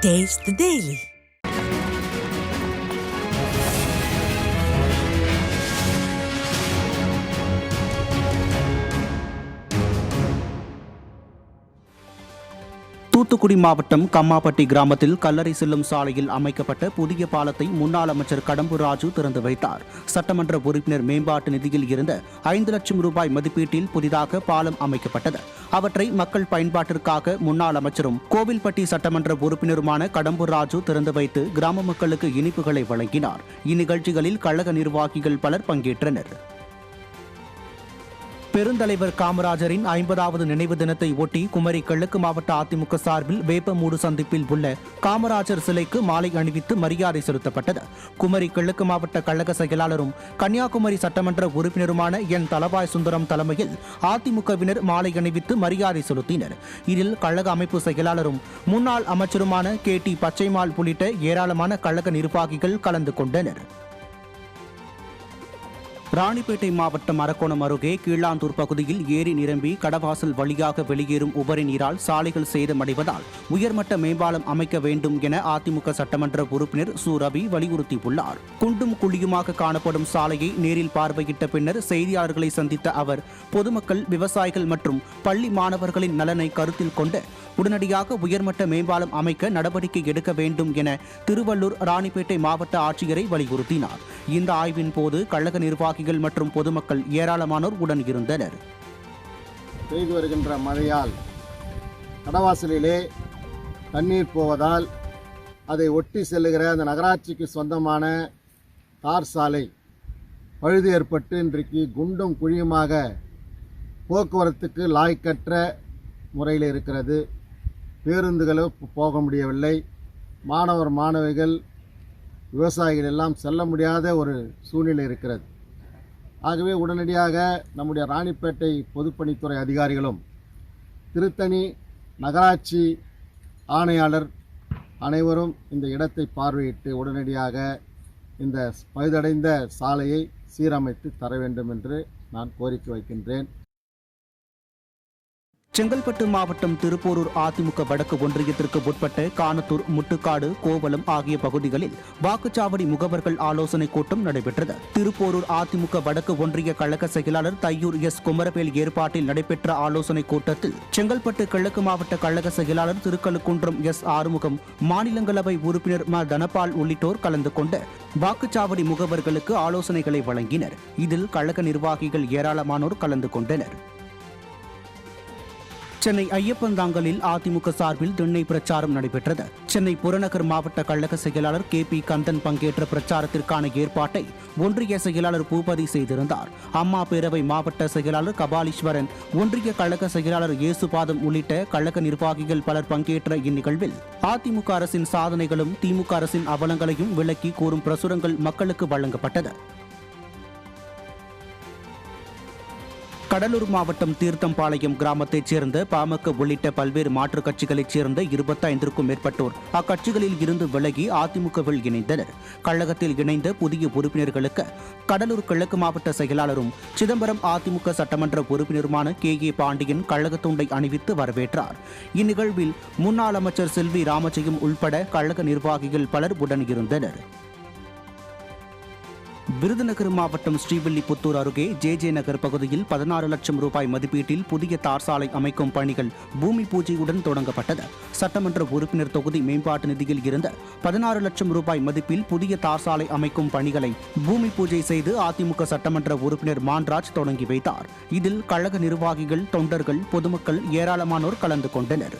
Taste the Daily. Thoothukudi மாவட்டம் கம்மாப்பட்டி கிராமத்தில் கல்லறை செல்லும் சாலையில் அமைக்கப்பட்ட புதிய பாலத்தை முன்னாள் அமைச்சர் கடம்பூர் ராஜு திறந்து வைத்தார். சட்டமன்ற உறுப்பினர் மேம்பாட்டு நிதியில் இருந்த 5 லட்சம் ரூபாய் மதிப்பீட்டில் புதிதாக பாலம் அமைக்கப்பட்டது. அவற்றை மக்கள் பயன்பாட்டிற்காக முன்னாள் அமைச்சரும் கோவில்பட்டி சட்டமன்ற உறுப்பினருமான கடம்பூர் ராஜு திறந்து வைத்து கிராம மக்களுக்கு இனிப்புகளை வழங்கினார். இந்நிகழ்ச்சிகளில் கழக நிர்வாகிகள் பலர் பங்கேற்றனர். பெருந்தலைவர் காமராஜரின் 50வது நினைவு தினத்தை ஒட்டி குமரி கிழக்கு மாவட்ட அதிமுக சார்பில் வேப்பமூடு சந்திப்பில் உள்ள காமராஜர் சிலைக்கு மாலை அணிவித்து மரியாதை செலுத்தப்பட்டது. குமரி கிழக்கு மாவட்ட கழக செயலாளரும் கன்னியாகுமரி சட்டமன்ற உறுப்பினருமான என் தலபாய் சுந்தரம் தலைமையில் அதிமுகவினர் மாலை அணிவித்து மரியாதை செலுத்தினர். இதில் கழக அமைப்பு செயலாளரும் முன்னாள் அமைச்சருமான KT பச்சைமால் உள்ளிட்ட ஏராளமான கழக நிர்வாகிகள் கலந்து கொண்டனர். ராணிப்பேட்டை மாவட்டம் அரக்கோணம் அருகே கீழாந்தூர் பகுதியில் ஏரி நிரம்பி கடவாசல் வழியாக வெளியேறும் உபரி நீரால் சாலைகள் சேதமடைவதால் உயர்மட்ட மேம்பாலம் அமைக்க வேண்டும் என அதிமுக சட்டமன்ற உறுப்பினர் சு. ரவி வலியுறுத்தியுள்ளார். குண்டும் குழியுமாக காணப்படும் சாலையை நேரில் பார்வையிட்ட பின்னர் செய்தியாளர்களை சந்தித்த அவர் பொதுமக்கள், விவசாயிகள் மற்றும் பள்ளி மாணவர்களின் நலனை கருத்தில் கொண்டு உடனடியாக உயர்மட்ட மேம்பாலம் அமைக்க நடவடிக்கை எடுக்க வேண்டும் என திருவள்ளூர் ராணிப்பேட்டை மாவட்ட ஆட்சியரை வலியுறுத்தினார். இந்த ஆய்வின் போது கழக நிர்வாகிகள் மற்றும் பொதுமக்கள் ஏராளமானோர் உடன் இருந்தனர். பெய்து வருகின்ற மழையால் கடவாசலிலே தண்ணீர் போவதால் அதை ஒட்டி செல்லுகிற அந்த நகராட்சிக்கு சொந்தமான தார் சாலை பழுது ஏற்பட்டு இன்றைக்கு குண்டும் குழியுமாக போக்குவரத்துக்கு லாய்க்கற்ற முறையில் இருக்கிறது. பேருந்துகளும் போக முடியவில்லை. மாணவிகள், விவசாயிகள் எல்லாம் செல்ல முடியாத ஒரு சூழ்நிலை இருக்கிறது. ஆகவே உடனடியாக நம்முடைய ராணிப்பேட்டை பொதுப்பணித்துறை அதிகாரிகளும் திருத்தணி நகராட்சி ஆணையாளர் அனைவரும் இந்த இடத்தை பார்வையிட்டு உடனடியாக இந்த பழுதடைந்த சாலையை சீரமைத்து தர வேண்டும் என்று நான் கோரிக்கை வைக்கின்றேன். செங்கல்பட்டு மாவட்டம் திருப்போரூர் அதிமுக வடக்கு ஒன்றியத்திற்கு உட்பட்ட கானத்தூர், முட்டுக்காடு, கோவலம் ஆகிய பகுதிகளில் வாக்குச்சாவடி முகவர்கள் ஆலோசனைக் கூட்டம் நடைபெற்றது. திருப்போரூர் அதிமுக வடக்கு ஒன்றிய கழக செயலாளர் தையூர் S. குமரவேல் ஏற்பாட்டில் நடைபெற்ற ஆலோசனைக் கூட்டத்தில் செங்கல்பட்டு கிழக்கு மாவட்ட கழக செயலாளர் திருக்கழுக்குன்றம் S. ஆறுமுகம், மாநிலங்களவை உறுப்பினர் ம. தனபால் உள்ளிட்டோர் கலந்து கொண்டு வாக்குச்சாவடி முகவர்களுக்கு ஆலோசனைகளை வழங்கினர். இதில் கழக நிர்வாகிகள் ஏராளமானோர் கலந்து கொண்டனர். சென்னை ஐயப்பந்தாங்கலில் அதிமுக சார்பில் திண்ணை பிரச்சாரம் நடைபெற்றது. சென்னை புறநகர் மாவட்ட கழக செயலாளர் KP கந்தன் பங்கேற்ற பிரச்சாரத்திற்கான ஏற்பாட்டை ஒன்றிய செயலாளர் பூபதி செய்திருந்தார். அம்மா பேரவை மாவட்ட செயலாளர் கபாலீஸ்வரன், ஒன்றிய கழக செயலாளர் இயேசுபாதம் உள்ளிட்ட கழக நிர்வாகிகள் பலர் பங்கேற்ற இந்நிகழ்வில் அதிமுக அரசின் சாதனைகளும் திமுக அரசின் அவலங்களையும் விளக்கி கூறும் பிரசுரங்கள் மக்களுக்கு வழங்கப்பட்டது. கடலூர் மாவட்டம் தீர்த்தம்பாளையம் கிராமத்தைச் சேர்ந்த பாமக உள்ளிட்ட பல்வேறு மாற்றுக் கட்சிகளைச் சேர்ந்த 25க்கும் மேற்பட்டோர் அக்கட்சிகளில் இருந்து விலகி அதிமுகவில் இணைந்தனர். கழகத்தில் இணைந்த புதிய உறுப்பினர்களுக்கு கடலூர் கிழக்கு மாவட்ட செயலாளரும் சிதம்பரம் அதிமுக சட்டமன்ற உறுப்பினருமான KA பாண்டியன் கழகத் துண்டை அணிவித்து வரவேற்றார். இந்நிகழ்வில் முன்னாள் அமைச்சர் செல்வி ராமஜெயம் உள்பட கழக நிர்வாகிகள் பலர் உடன் இருந்தனர். விருதுநகர் மாவட்டம் ஸ்ரீவில்லிபுத்தூர் அருகே JJ நகர் பகுதியில் 16 லட்சம் ரூபாய் மதிப்பீட்டில் புதிய தார் சாலை அமைக்கும் பணிகள் பூமி பூஜையுடன் தொடங்கப்பட்டது. சட்டமன்ற உறுப்பினர் தொகுதி மேம்பாட்டு நிதியில் இருந்த 16 லட்சம் ரூபாய் மதிப்பில் புதிய தார் சாலை அமைக்கும் பணிகளை பூமி பூஜை செய்து அதிமுக சட்டமன்ற உறுப்பினர் மான்ராஜ் தொடங்கி வைத்தார். இதில் கழக நிர்வாகிகள், தொண்டர்கள், பொதுமக்கள் ஏராளமானோர் கலந்து கொண்டனர்.